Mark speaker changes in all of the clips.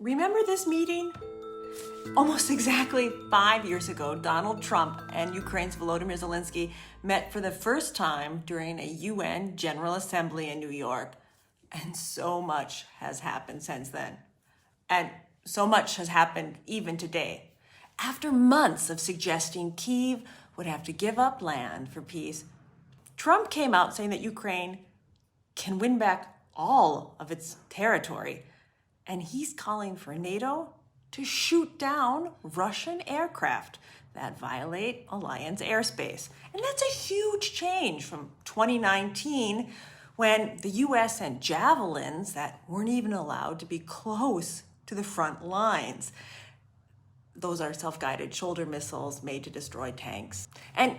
Speaker 1: Remember this meeting? Almost exactly 5 years ago, Donald Trump and Ukraine's Volodymyr Zelensky met for the first time during a UN General Assembly in New York. And so much has happened since then. And so much has happened even today. After months of suggesting Kyiv would have to give up land for peace, Trump came out saying that Ukraine can win back all of its territory. And he's calling for NATO to shoot down Russian aircraft that violate alliance airspace. And that's a huge change from 2019 when the US sent javelins that weren't even allowed to be close to the front lines. Those are self-guided shoulder missiles made to destroy tanks. And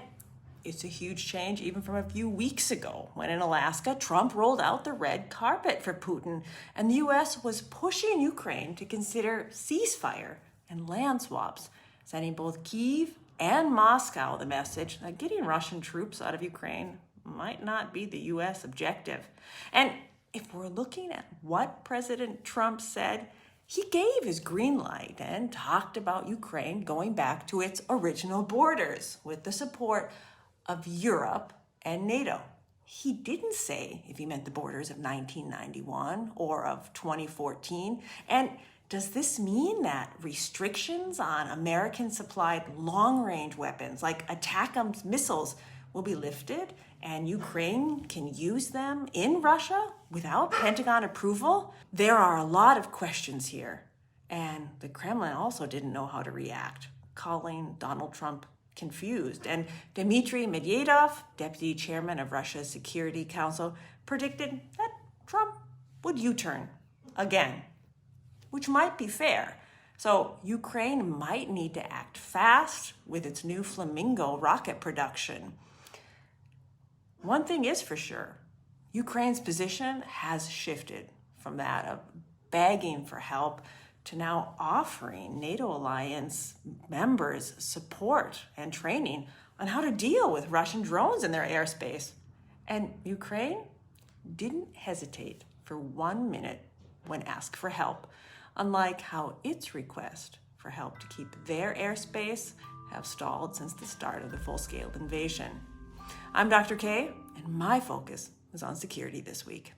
Speaker 1: it's a huge change even from a few weeks ago when in Alaska, Trump rolled out the red carpet for Putin and the US was pushing Ukraine to consider ceasefire and land swaps, sending both Kyiv and Moscow the message that getting Russian troops out of Ukraine might not be the US objective. And if we're looking at what President Trump said, he gave his green light and talked about Ukraine going back to its original borders with the support of Europe and NATO. He didn't say if he meant the borders of 1991 or of 2014. And does this mean that restrictions on American-supplied long-range weapons like ATACMS missiles will be lifted and Ukraine can use them in Russia without Pentagon approval? There are a lot of questions here. And the Kremlin also didn't know how to react, calling Donald Trump confused. And Dmitry Medvedev, deputy chairman of Russia's Security Council, predicted that Trump would U-turn again, which might be fair. So Ukraine might need to act fast with its new Flamingo rocket production. One thing is for sure, Ukraine's position has shifted from that of begging for help to now offering NATO alliance members support and training on how to deal with Russian drones in their airspace. And Ukraine didn't hesitate for 1 minute when asked for help, unlike how its request for help to keep their airspace have stalled since the start of the full-scale invasion. I'm Dr. K, and my focus is on security this week.